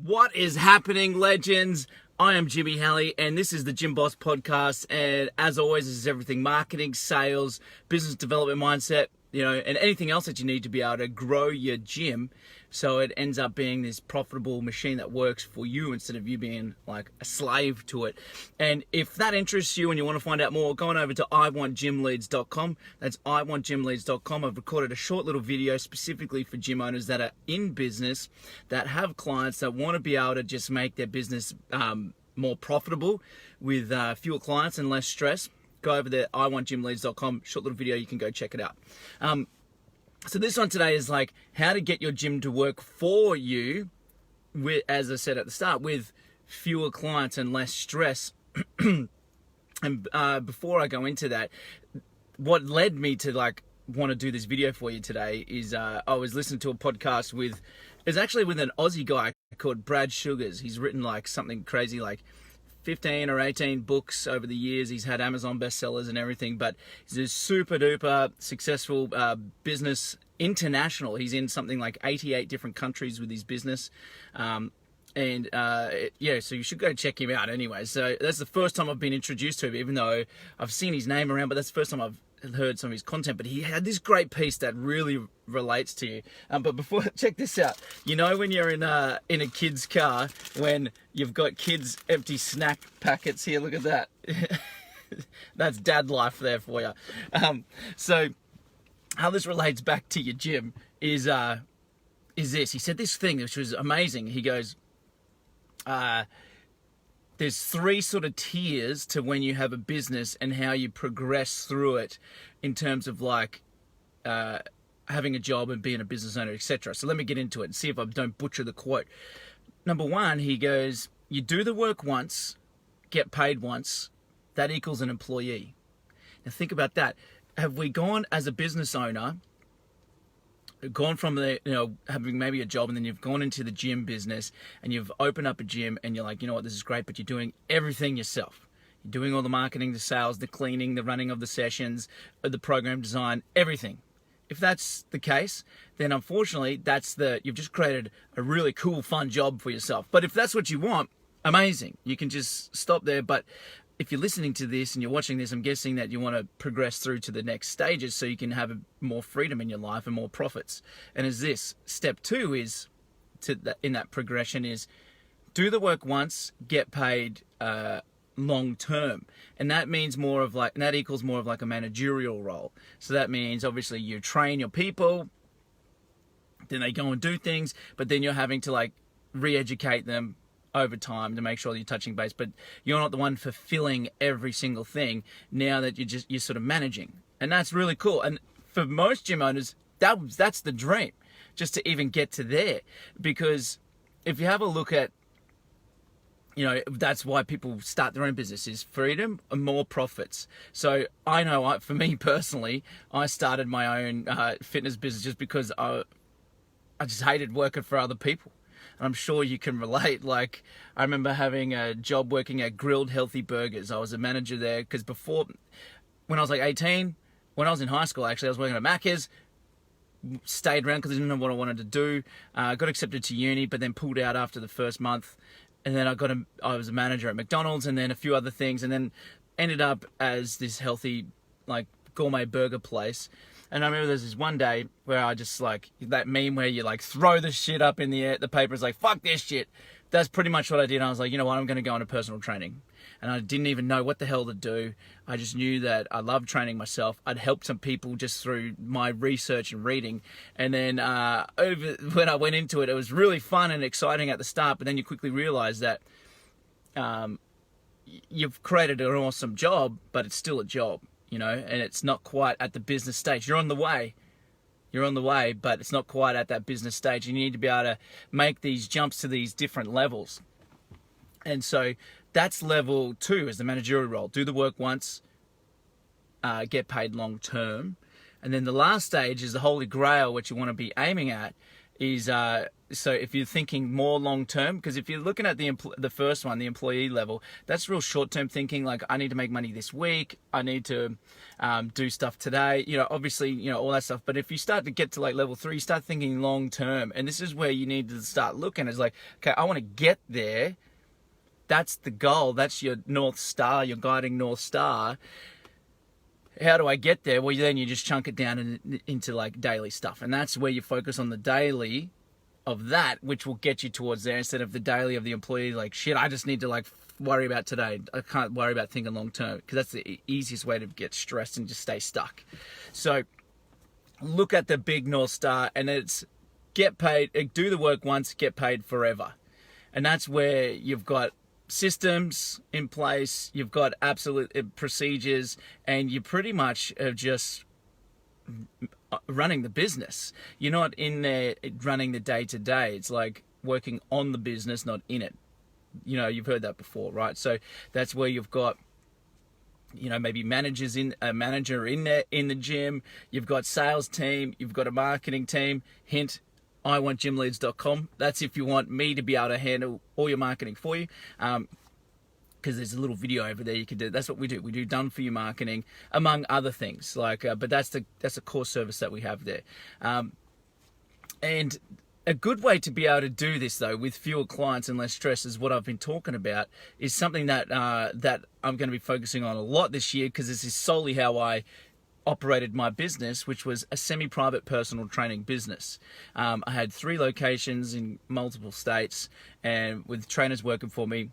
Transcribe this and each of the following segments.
What is happening, legends? I am Jimmy Halley, and this is the Gym Boss Podcast. And as always, this is everything marketing, sales, business development mindset, and anything else that you need to be able to grow your gym so it ends up being this profitable machine that works for you instead of you being like a slave to it. And if that interests you and you want to find out more, go on over to iwantgymleads.com. That's iwantgymleads.com. I've recorded a short little video specifically for gym owners that are in business, that have clients that want to be able to just make their business more profitable with fewer clients and less stress. Go over there, iwantgymleads.com. Short little video, you can go check it out. So this one today is like how to get your gym to work for you, with, as I said at the start, with fewer clients and less stress. And before I go into that, what led me to want to do this video for you today is I was listening to a podcast with an Aussie guy called Brad Sugars. He's written something crazy 15 or 18 books over the years. He's had Amazon bestsellers and everything, but he's a super duper successful business international. He's in something like 88 different countries with his business. So you should go check him out anyway. So that's the first time I've been introduced to him, even though I've seen his name around, but that's the first time I've heard some of his content. But he had this great piece that really relates to you. But before, check this out. When you're in a kid's car, when you've got kids' empty snack packets here, look at that. That's dad life there for you. So how this relates back to your gym is this. He said this thing which was amazing. He goes, there's three sort of tiers to when you have a business and how you progress through it in terms of having a job and being a business owner, etc. So let me get into it and see if I don't butcher the quote. Number one, he goes, you do the work once, get paid once, that equals an employee. Now think about that. Have we gone as a business owner, gone from having maybe a job, and then you've gone into the gym business and you've opened up a gym and you're like, you know what, this is great, but you're doing everything yourself. You're doing all the marketing, the sales, the cleaning, the running of the sessions, the program design, everything. If that's the case, then unfortunately you've just created a really cool, fun job for yourself. But if that's what you want, amazing. You can just stop there. But if you're listening to this and you're watching this, I'm guessing that you want to progress through to the next stages so you can have more freedom in your life and more profits. And as this, step two is in that progression is do the work once, get paid long term. And that means that equals more of a managerial role. So that means obviously you train your people, then they go and do things, but then you're having to re-educate them over time to make sure that you're touching base, but you're not the one fulfilling every single thing now that you're sort of managing. And that's really cool. And for most gym owners, that's the dream, just to even get to there. Because if you have a look at, that's why people start their own business, is freedom and more profits. So I know for me personally, I started my own fitness business just because I just hated working for other people. I'm sure you can relate. I remember having a job working at Grilled Healthy Burgers. I was a manager there because when I was 18, when I was in high school, actually, I was working at Macca's, stayed around because I didn't know what I wanted to do. Got accepted to uni, but then pulled out after the first month. And then I was a manager at McDonald's and then a few other things, and then ended up as this healthy, gourmet burger place. And I remember there's this one day where I just that meme where you throw the shit up in the air, the paper's fuck this shit. That's pretty much what I did. I was like, you know what, I'm going to go into personal training. And I didn't even know what the hell to do. I just knew that I loved training myself. I'd helped some people just through my research and reading. And then when I went into it, it was really fun and exciting at the start, but then you quickly realize that you've created an awesome job, but it's still a job. And it's not quite at the business stage. You're on the way, but it's not quite at that business stage. You need to be able to make these jumps to these different levels. And so that's level 2, is the managerial role. Do the work once, get paid long term. And then the last stage is the holy grail, which you want to be aiming at, is so if you're thinking more long term, because if you're looking at the first one, the employee level, that's real short term thinking. Like, I need to make money this week, I need to do stuff today, obviously, all that stuff. But if you start to get to like level 3, you start thinking long term, and this is where you need to start looking. It's like, okay, I want to get there. That's the goal. That's your North Star, your guiding North Star. How do I get there? Well, then you just chunk it down into like daily stuff, and that's where you focus on the daily of that, which will get you towards there, instead of the daily of the employee. Like, shit, I just need to like worry about today. I can't worry about thinking long term, because that's the easiest way to get stressed and just stay stuck. So look at the big North Star, and it's get paid, do the work once, get paid forever. And that's where you've got systems in place, you've got absolute procedures, and you pretty much are just running the business. You're not in there running the day-to-day. It's like working on the business, not in it. You've heard that before, right? So that's where you've got maybe a manager in there in the gym, you've got sales team, you've got a marketing team. Hint, iwantgymleads.com. That's if you want me to be able to handle all your marketing for you. Because there's a little video over there you can do. That's what we do. We do done for you marketing, among other things. But that's a core service that we have there. And a good way to be able to do this, though, with fewer clients and less stress, is what I've been talking about, is something that that I'm going to be focusing on a lot this year, because this is solely how I operated my business, which was a semi-private personal training business. I had 3 locations in multiple states, and with trainers working for me.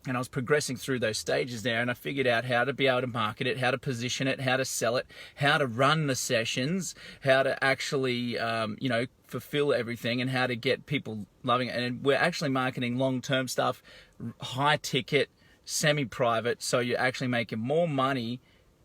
And I was progressing through those stages there, and I figured out how to be able to market it, how to position it, how to sell it, how to run the sessions, how to actually, fulfill everything, and how to get people loving it. And we're actually marketing long-term stuff, high ticket, semi-private, so you're actually making more money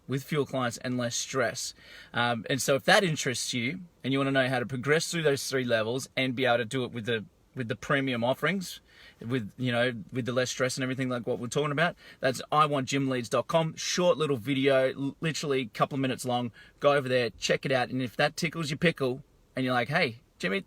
with fewer clients and less stress. And so if that interests you, and you want to know how to progress through those 3 levels and be able to do it with the premium offerings, with the less stress and everything like what we're talking about, that's iwantgymleads.com. Short little video, literally a couple of minutes long. Go over there, check it out, and if that tickles your pickle and you're like, hey Jimmy,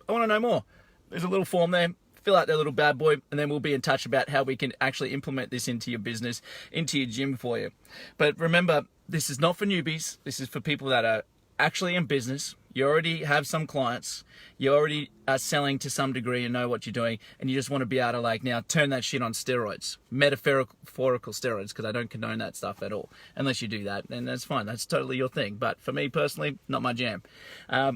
I want to know more, there's a little form there. Fill out that little bad boy, and then we'll be in touch about how we can actually implement this into your business, into your gym for you. But remember, this is not for newbies. This is for people that are actually in business. You already have some clients, you already are selling to some degree and know what you're doing, and you just want to be able to now turn that shit on steroids, metaphorical steroids, because I don't condone that stuff at all. Unless you do that, then that's fine, that's totally your thing. But for me personally, not my jam. But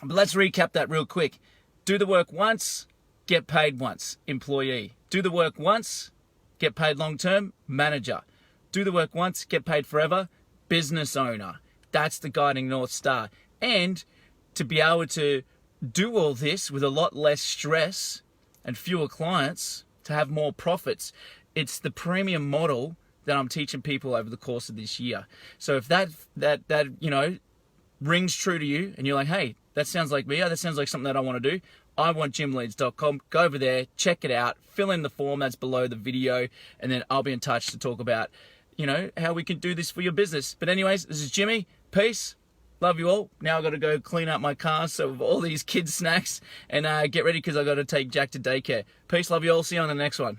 let's recap that real quick. Do the work once, get paid once, employee. Do the work once, get paid long term, manager. Do the work once, get paid forever, business owner. That's the guiding North Star. And to be able to do all this with a lot less stress and fewer clients, to have more profits, it's the premium model that I'm teaching people over the course of this year. So if that rings true to you, and you're like, hey, that sounds like me, that sounds like something that I want to do, iwantgymleads.com. Go over there, check it out, fill in the form that's below the video, and then I'll be in touch to talk about, how we can do this for your business. But anyways, this is Jimmy. Peace. Love you all. Now I've got to go clean up my car, so with all these kids' snacks, and get ready, because I've got to take Jack to daycare. Peace. Love you all. See you on the next one.